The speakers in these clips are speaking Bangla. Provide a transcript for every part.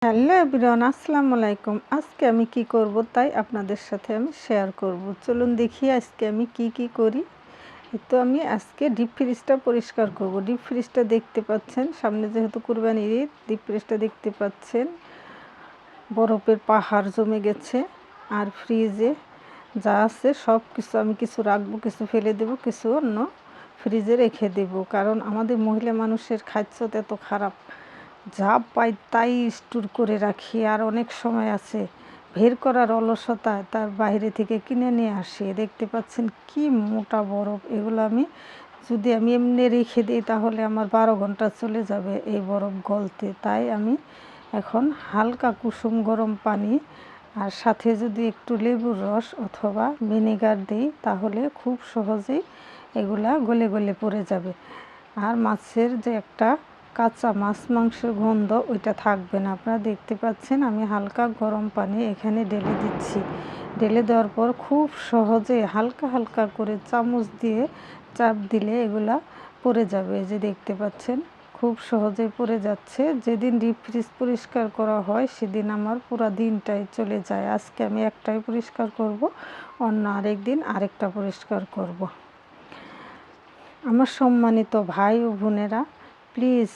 হ্যালো এভরিওয়ান, আসসালামু আলাইকুম। আজকে আমি কি করব তাই আপনাদের সাথে আমি শেয়ার করব। চলুন দেখি আজকে আমি কি করি। তো আমি আজকে ডিপ ফ্রিজটা পরিষ্কার করব। ডিপ ফ্রিজটা দেখতে পাচ্ছেন, সামনে যেহেতু কুরবানির ঈদ, ডিপ ফ্রিজটা দেখতে পাচ্ছেন বরফের পাহাড় জমে গেছে। আর ফ্রিজে যা আছে সব কিছু আমি কিছু রাখবো, কিছু ফেলে দেব, কিছু অন্য ফ্রিজে রেখে দেব। কারণ আমাদের মহিলা মানুষের খাদ্য এত খারাপ, যা পাই তাই স্টোর করে রাখি। আর অনেক সময় আছে বের করার অলসতায় তার বাইরে থেকে কিনে নিয়ে আসি। দেখতে পাচ্ছেন কি মোটা বরফ। এগুলো যদি আমি এমনি রেখে দিই তাহলে আমার 12 ঘন্টা চলে যাবে এই বরফ গলতে। তাই আমি এখন হালকা কুসুম গরম পানি আর সাথে যদি একটু লেবুর রস অথবা ভিনেগার দিই তাহলে খুব সহজেই এগুলা গলে গলে পড়ে যাবে। আর মাছের যে একটা কাঁচা মাছ মাংসের গন্ধ ওইটা থাকবে না। আপনারা দেখতে পাচ্ছেন আমি হালকা গরম পানি এখানে ঢেলে দিচ্ছি। ঢেলে দেওয়ার পর খুব সহজে হালকা হালকা করে চামচ দিয়ে চাপ দিলে এগুলা পড়ে যাবে। যে দেখতে পাচ্ছেন খুব সহজেই পড়ে যাচ্ছে। যেদিন ডিপ ফ্রিজ পরিষ্কার করা হয় সেদিন আমার পুরো দিনটাই চলে যায়। আজকে আমি একটাই পরিষ্কার করব, অন্য আরেক দিন আরেকটা পরিষ্কার করব। আমার সম্মানিত ভাই ও বোনেরা, প্লিজ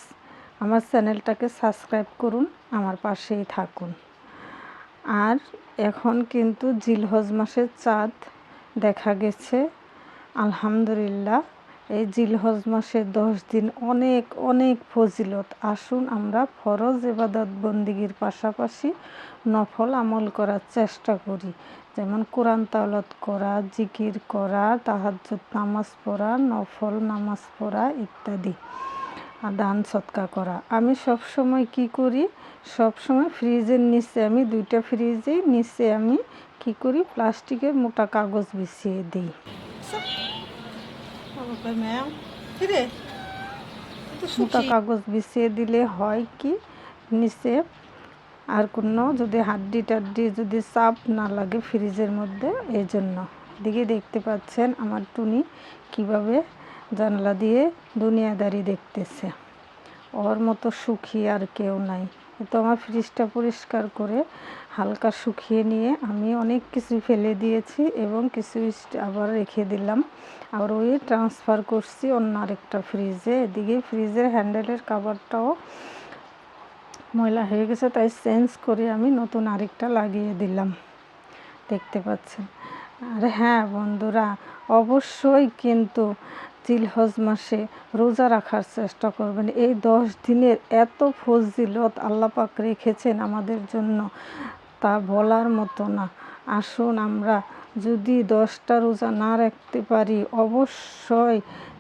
আমার চ্যানেলটাকে সাবস্ক্রাইব করুন, আমার পাশেই থাকুন। আর এখন কিন্তু জিলহজ মাসের চাঁদ দেখা গেছে, আলহামদুলিল্লাহ। এই জিলহজ মাসের 10 দিন অনেক অনেক ফজিলত। আসুন আমরা ফরজ ইবাদত বন্দিগির পাশাপাশি নফল আমল করার চেষ্টা করি। যেমন কোরআন তাওলাত করা, জিকির করা, তাহাজ্জুদ নামাজ পড়া, নফল নামাজ পড়া ইত্যাদি, দান সৎকা করা। আমি সব সময় কি করি, সব সময় ফ্রিজের নিচে আমি 2টা ফ্রিজের নিচে আমি কি করি, প্লাস্টিকের মোটা কাগজ বিছিয়ে দিই। মোটা কাগজ বিছিয়ে দিলে হয় কি, নিচে আর কোনো যদি হাড্ডি টাড্ডি যদি চাপ না লাগে ফ্রিজের মধ্যে, এই জন্য। দিকে দেখতে পাচ্ছেন আমার টুনি কিভাবে জানলা দিয়ে দুনিয়াদারি দেখতেছে। ওর মতো সুখী আর কেউ নাই। তো আমার ফ্রিজটা পরিষ্কার করে হালকা শুকিয়ে নিয়ে আমি অনেক কিছু ফেলে দিয়েছি এবং কিছু আবার রেখে দিলাম। আবার ওই ট্রান্সফার করছি অন্য আরেকটা ফ্রিজে। এদিকে ফ্রিজের হ্যান্ডেলের কাভারটাও ময়লা হয়ে গেছে, তাই চেঞ্জ করে আমি নতুন আরেকটা লাগিয়ে দিলাম, দেখতে পাচ্ছেন। আর হ্যাঁ বন্ধুরা, অবশ্যই কিন্তু জিলহজ মাসে রোজা রাখার চেষ্টা করবেন। এই 10 দিনের এত ফজিলত আল্লাহ পাক রেখেছেন আমাদের জন্য, তা বলার মতো না। আসুন আমরা যদি 10টা রোজা না রাখতে পারি, অবশ্যই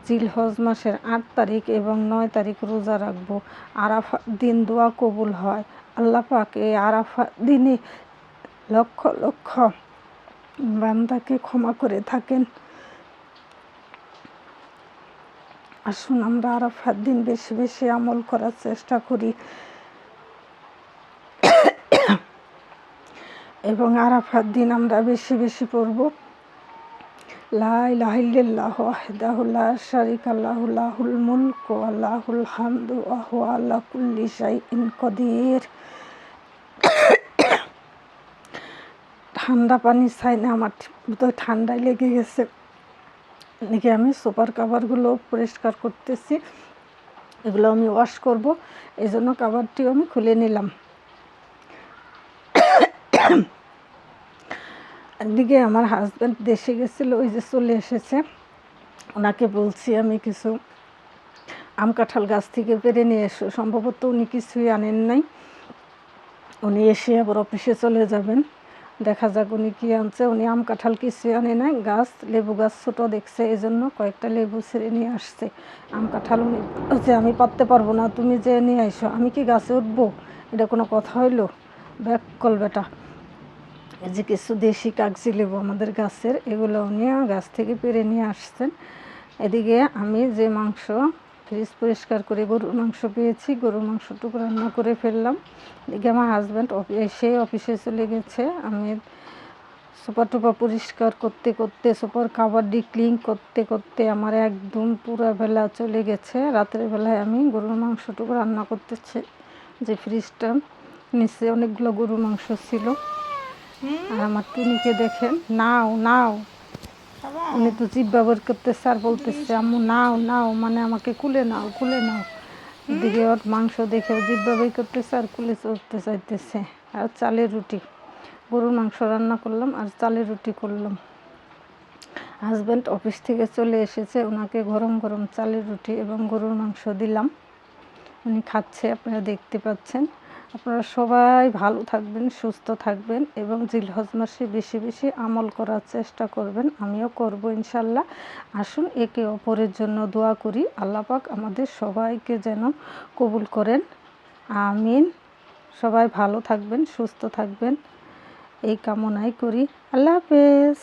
জিলহজ মাসের 8 তারিখ এবং 9 তারিখ রোজা রাখবো। আরাফার দিন দোয়া কবুল হয়। আল্লাহ পাক এই আরাফার দিনে লক্ষ লক্ষ বান্দাকে ক্ষমা করে থাকেন। আসুন আমরা আরাফার দিন বেশি বেশি আমল করার চেষ্টা করি এবং আরাফার দিন আমরা বেশি বেশি পড়ব লা ইলাহা ইল্লাল্লাহু ওয়াহদাহু লা শারীকা লাহু লাহুল মুলকু ওয়া লাহুল হামদু ওয়া হুয়া আলা কুল্লি শাইইন কাদির। ঠান্ডা পানি চাই না, আমার তো ঠান্ডায় লেগে গেছে। এদিকে আমি সুপার কাভারগুলো পরিষ্কার করতেছি, এগুলো আমি ওয়াশ করব, এই জন্য কাভারটিও আমি খুলে নিলাম। একদিকে আমার হাজব্যান্ড দেশে গেছিলো, ওই যে চলে এসেছে। ওনাকে বলছি আমি কিছু আম কাঁঠাল গাছ থেকে পেরে নিয়ে এসো। সম্ভবত উনি কিছুই আনেন নাই, উনি এসে আবার অফিসে চলে যাবেন। দেখা যাক উনি কী আনছে। উনি আম কাঁঠাল কিছুই আনে নাই, গাছ লেবু গাছ ছোটো দেখছে এই জন্য কয়েকটা লেবু ছেড়ে নিয়ে আসছে। আম কাঁঠাল উনি বলছে আমি পারতে পারবো না, তুমি যে নিয়ে আইসো। আমি কি গাছে উঠবো? এটা কোনো কথা হইলো? ব্যাককল বেটা। এই যে কিছু দেশি কাগজি লেবু আমাদের গাছের, এগুলো উনি গাছ থেকে পেরে নিয়ে আসছেন। এদিকে আমি যে মাংস ফ্রিজ পরিষ্কার করে গরুর মাংস পেয়েছি, গরুর মাংসটুকু রান্না করে ফেললাম। এদিকে আমার হাজব্যান্ড এসে অফিসে চলে গেছে। আমি সুপার টুপা পরিষ্কার করতে করতে, সুপার কাভার ক্লিন করতে করতে আমার একদম পুরো বেলা চলে গেছে। রাতের বেলায় আমি গরুর মাংসটুকু রান্না করতেছি, যে ফ্রিজটা নিচে অনেকগুলো গরুর মাংস ছিল। আর আমার টুনিকে দেখেন, নাও নাও, উনি তো জিব্বা বের করতেছে আর বলতেছে আম্মু নাও নাও, মানে আমাকে কুলে নাও কুলে নাও। এদিকে ওর মাংস দেখেও জিব্বা বের করতেছে আর কুলে চড়তে চাইতেছে। আর চালের রুটি, গরুর মাংস রান্না করলাম আর চালের রুটি করলাম। হাজব্যান্ড অফিস থেকে চলে এসেছে, ওনাকে গরম গরম চালের রুটি এবং গরুর মাংস দিলাম, উনি খাচ্ছে, আপনারা দেখতে পাচ্ছেন। আপনারা সবাই ভালো থাকবেন, সুস্থ থাকবেন এবং জিলহজ মাসে বেশি বেশি আমল করার চেষ্টা করবেন, আমিও করব ইনশাল্লাহ। আসুন একে অপরের জন্য দোয়া করি, আল্লাহ পাক আমাদের সবাইকে যেন কবুল করেন, আমিন। সবাই ভালো থাকবেন, সুস্থ থাকবেন, এই কামনাই করি। আল্লাহ হাফেজ।